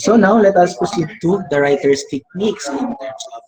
So now let us proceed to the writer's techniques in terms of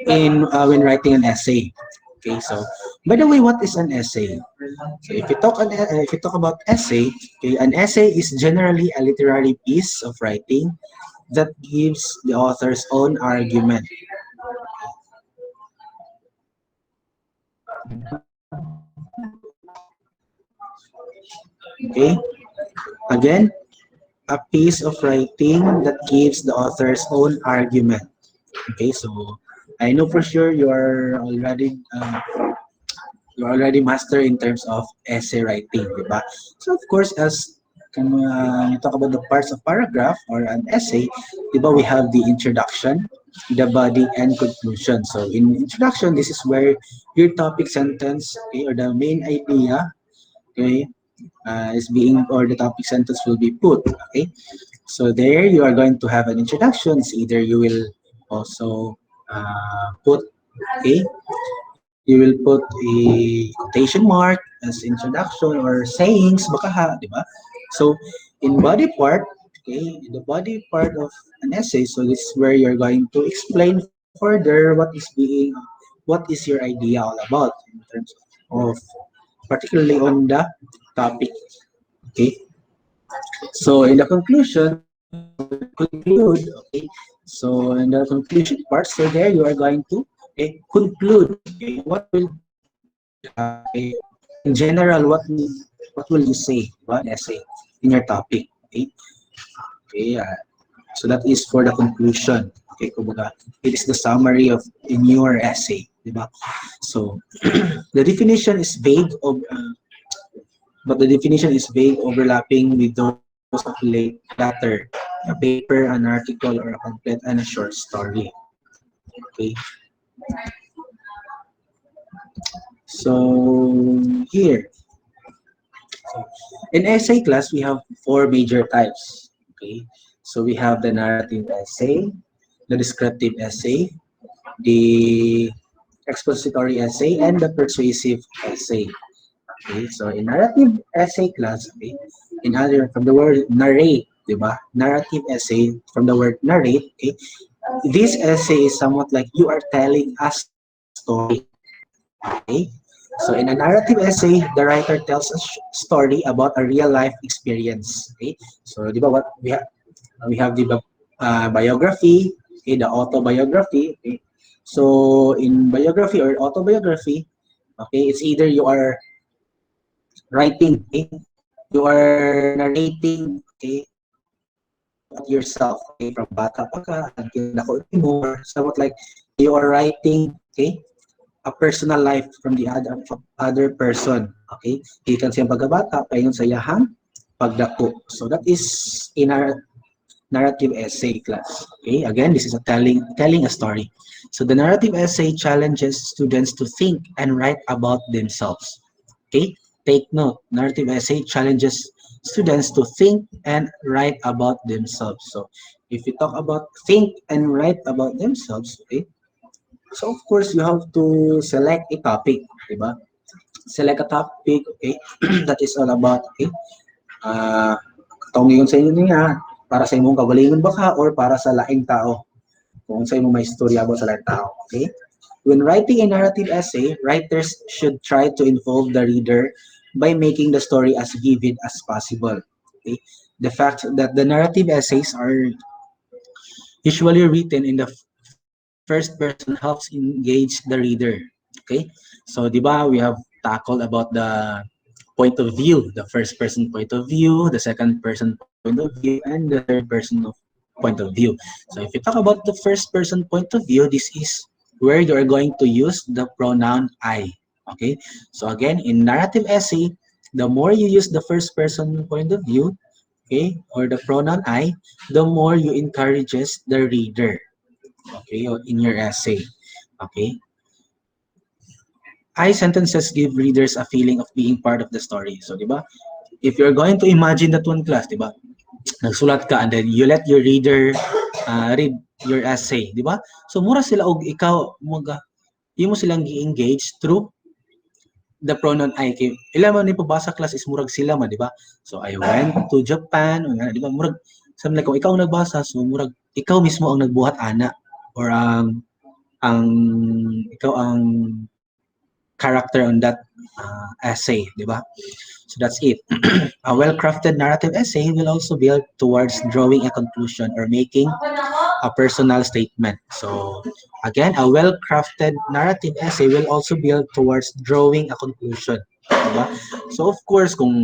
when writing an essay. Okay, so by the way, what is an essay? So if you talk about essay, okay, an essay is generally a literary piece of writing that gives the author's own argument. Okay, again, a piece of writing that gives the author's own argument. Okay, so I know for sure you're already master in terms of essay writing, di ba? So of course, as you talk about the parts of paragraph or an essay, di ba, we have the introduction, the body, and conclusion. So in introduction, this is where your topic sentence, okay, or the main idea, okay, is being, or the topic sentence will be put, okay? So there you are going to have an introduction. It's either you will also put, okay, you will put a quotation mark as introduction or sayings, baka ha, di ba? So in body part, okay, in the body part of an essay, so this is where you're going to explain further what is your idea all about in terms of, particularly on the topic, okay? So in the conclusion, so when you conclude, okay, so in the conclusion part, so there you are going to conclude, okay, okay, in general, what will you say about essay in your topic, okay? Okay, so that is for the conclusion. Okay, kumbaga, it is the summary of in your essay, di ba? So the definition is vague of but the definition is vague, overlapping with those of latter, a paper, an article, or a complete and a short story. Okay. So here, in essay class, we have four major types. Okay. So we have the narrative essay, the descriptive essay, the expository essay, and the persuasive essay. Okay, so in narrative essay class, okay, in other from the word narrate, diba? Narrative essay from the word narrate, okay. This essay is somewhat like you are telling a story, okay. So in a narrative essay, the writer tells a story about a real life experience, okay. So diba what we have the biography, okay, the autobiography, okay. So in biography or autobiography, okay, it's either you are writing, okay? You are narrating, okay, about yourself, okay, from bata pa ka until nakuha mo, or somewhat like you are writing, okay, a personal life from the other person, okay? Ikan siyang pagkabata, paingon sa yahang pagdako. So that is in our narrative essay class. Okay, again, this is a telling a story. So the narrative essay challenges students to think and write about themselves. Okay, take note. Narrative essay challenges students to think and write about themselves. So if you talk about think and write about themselves, okay, so of course you have to select a topic, diba? Select a topic, okay, that is all about, okay, katong yun sa inyo niya, para sa imong kagalingon ba ka or para sa laing tao? Kung sa imong may istorya ba sa laing tao, okay? When writing a narrative essay, writers should try to involve the reader by making the story as vivid as possible. Okay? The fact that the narrative essays are usually written in the first person helps engage the reader. Okay? So, di ba, we have tackled about the point of view, the first person point of view, the second person point of view, and the third person of point of view. So if you talk about the first person point of view, this is where you are going to use the pronoun I. Okay, so again, in narrative essay, the more you use the first person point of view, okay, or the pronoun I, the more you encourages the reader, okay, or in your essay. Okay, I sentences give readers a feeling of being part of the story. So, di ba? If you're going to imagine that one class, di ba? Nagsulat ka and then you let your reader read your essay, di ba? So, mura sila og ikaw, imo silang gi-engage through the pronoun I. Kay, ilan man ni pabasa class is murag sila ma, di ba? So, I went to Japan, di ba? Murag, Sabi like, kung ikaw ang nagbasa, so murag ikaw mismo ang nagbuhat ana or ang ikaw ang character on that essay, di ba? So that's it. A well-crafted narrative essay will also build towards drawing a conclusion or making a personal statement. So again, a well-crafted narrative essay will also build towards drawing a conclusion. Diba? So of course, kung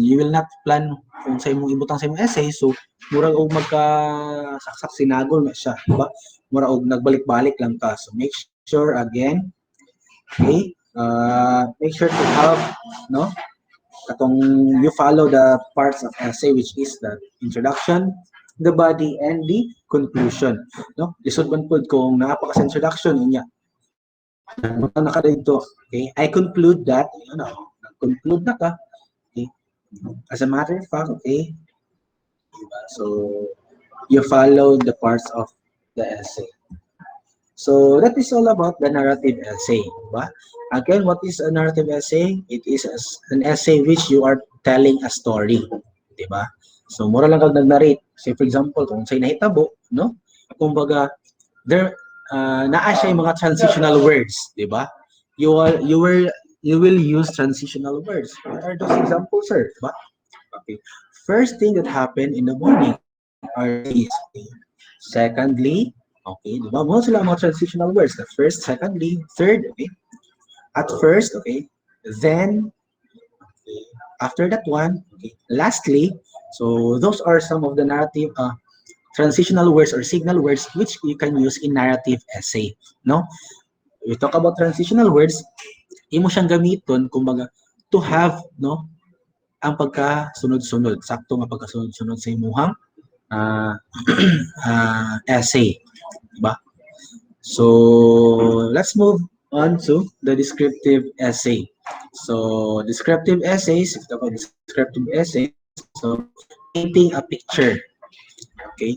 you will not plan kung sa imong ibutang sa imong essay, so murag og magka-saksak sinagol na siya, diba? Murag og nagbalik-balik lang ka. So make sure again, okay, make sure to have, no, katong you follow the parts of essay which is the introduction, the body, and the conclusion. No? Lisod man po kung naapa ka sa introduction, niya. Naka dito, okay? I conclude that, conclude na ka, okay? As a matter of fact, okay? So, you follow the parts of the essay. So that is all about the narrative essay. Diba? Again, what is a narrative essay? It is an essay which you are telling a story. Diba? So mura lang kag nag-narrate. Say for example, kung say nahitabo, no? Kumbaga, there naa siya yung mga transitional words, diba? You will use transitional words. What are those examples, sir? Diba? Okay. First thing that happened in the morning are these. Okay. Secondly, okay, di ba? Mga sila mga transitional words. The first, secondly, third, okay? At first, okay? Then, okay, after that one, okay? Lastly, so those are some of the narrative transitional words or signal words which you can use in narrative essay, no? We talk about transitional words, imo siyang gamiton kumbaga to have, no, ang pagkasunod-sunod, sakto nga pagkasunod-sunod sa imuhang essay, diba? So let's move on to the descriptive essay. So descriptive essays, if about descriptive essays, so painting a picture. Okay,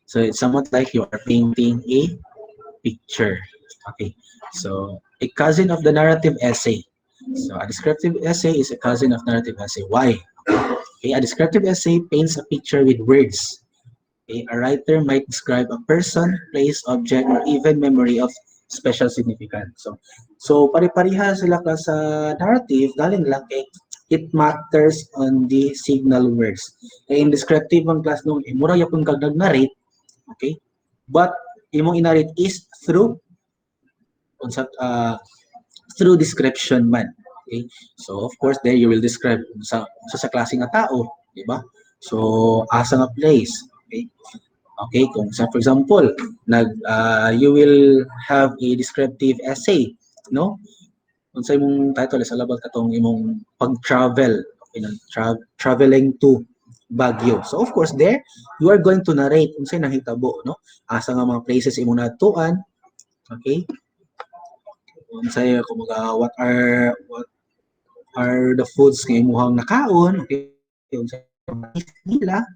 so it's somewhat like you are painting a picture. Okay, so a cousin of the narrative essay. So a descriptive essay is a cousin of narrative essay. Why? Okay, a descriptive essay paints a picture with words. Okay, a writer might describe a person, place, object, or even memory of special significance. So pare-pareha sila ka sa narrative, galing lang kay it matters on the signal words. Kay in descriptive ang class nung mura yapon kag nag-narrate, okay? But imong inarrate is through through description man. Okay? So of course there you will describe sa klase nga tao, di ba? So asa nga place, okay? Okay, kung sa for example, you will have a descriptive essay, no? Kung sa imong title is alabot katong imong pag-travel, okay, traveling to Baguio. So of course there you are going to narrate kung say nahitabo, no? Asa nga mga places imong natuan, okay? Kung say kumaga what are the foods nga imong nakaon, okay? Kung say nila,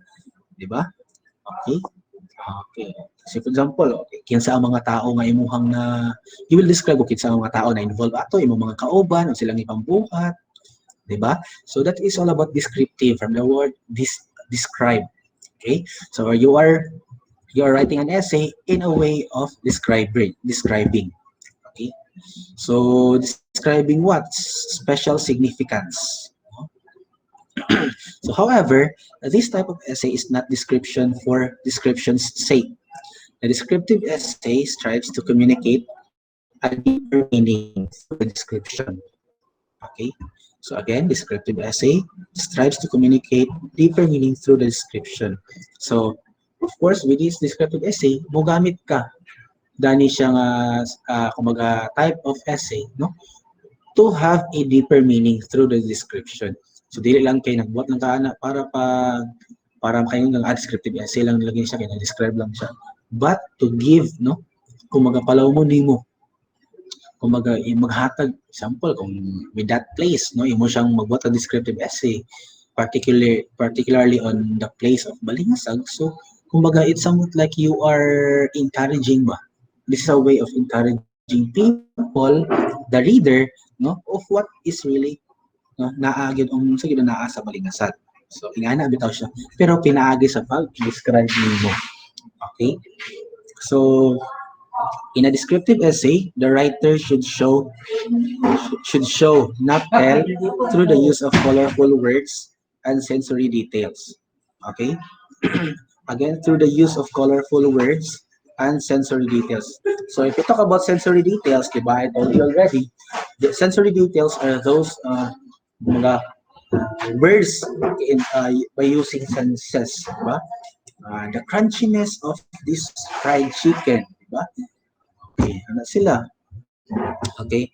di ba? Okay? Okay. So for example, okay, kinsa ang mga tao nga imuhang you will describe kung kinsa ang mga tao na involved ato, imong mga kauban, o silang ipambuhat, di ba? So that is all about descriptive from the word describe. Okay? So you are writing an essay in a way of describing. Okay? So describing what? Special significance. So however, this type of essay is not description for description's sake. The descriptive essay strives to communicate a deeper meaning through the description. Okay? So again, descriptive essay strives to communicate deeper meaning through the description. So, of course, with this descriptive essay, mogamit ka dani siyang kumaga type of essay, no? To have a deeper meaning through the description. So dili lang kay nagbuhat ng kaana para kayo ng descriptive essay lang nilagay siya kay na-describe lang siya. But to give, no? Kumaga palaw mo nimo. Kumaga maghatag example kung with that place, no? Imo siyang magbuhat ng descriptive essay particularly on the place of Balingasag. So kumbaga it's somewhat like you are encouraging ba. This is a way of encouraging people, the reader, no, of what is really no, naa gyud ang sa naa sa Balingasag. So, ingana bitaw siya. Pero pinaagi sa pag-describe nimo. Okay? So, in a descriptive essay, the writer should show, not tell, through the use of colorful words and sensory details. Okay? Again, through the use of colorful words and sensory details. So if you talk about sensory details, diba, I told you already, the sensory details are those mga words by using senses, diba? The crunchiness of this fried chicken, diba? Okay, ano sila? Okay,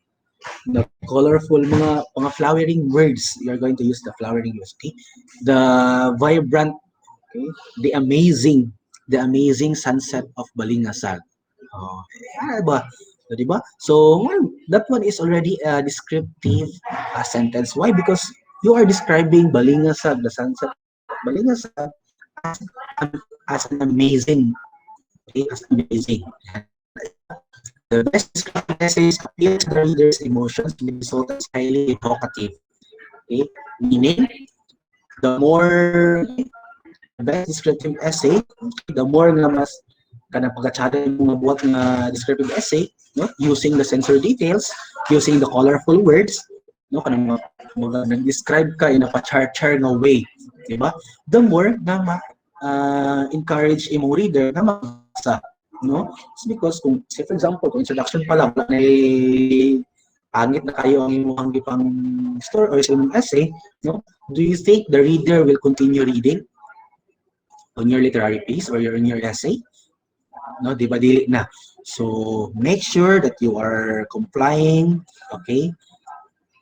the colorful mga flowering words, you're going to use the flowering words. Okay, the vibrant, okay, the amazing sunset of Balingasag. Oh, ano ba? So, di ba? So, that one is already a descriptive sentence. Why? Because you are describing Balingasag, the sunset of Balingasag, as an amazing, okay, as amazing. The best descriptive essays appeal to the reader's emotions and result as highly evocative. Okay? Meaning, the more the best descriptive essay, the more nga mas kanang pagkatsada yung mga buhat nga descriptive essay, no? Using the sensory details, using the colorful words, no? Kanang nag-describe ka in a pa-char-char na way, di ba? The more na encourage imong reader na magbasa, no? It's because kung, say for example, kung introduction pa lang, wala na pangit na kayo ang imong gipang story or sa imong essay, no? Do you think the reader will continue reading on your literary piece or in your essay? No, di ba dili na. So make sure that you are complying, okay,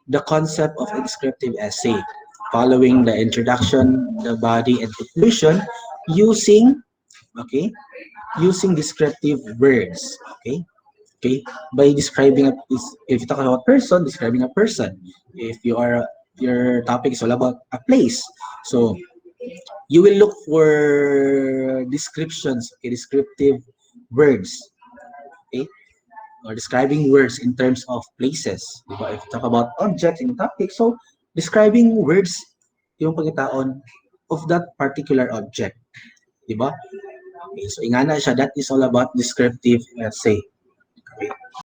the concept of a descriptive essay, following the introduction, the body, and conclusion, using, okay, using descriptive words, okay, okay, by describing if you talk about person, describing a person. If your topic is all about a place, so you will look for descriptions, okay, descriptive words, okay, or describing words in terms of places. Diba? If you talk about objects in topic, so describing words yung pagkataon of that particular object. Diba? Okay, so ingana siya, that is all about descriptive essay. Okay.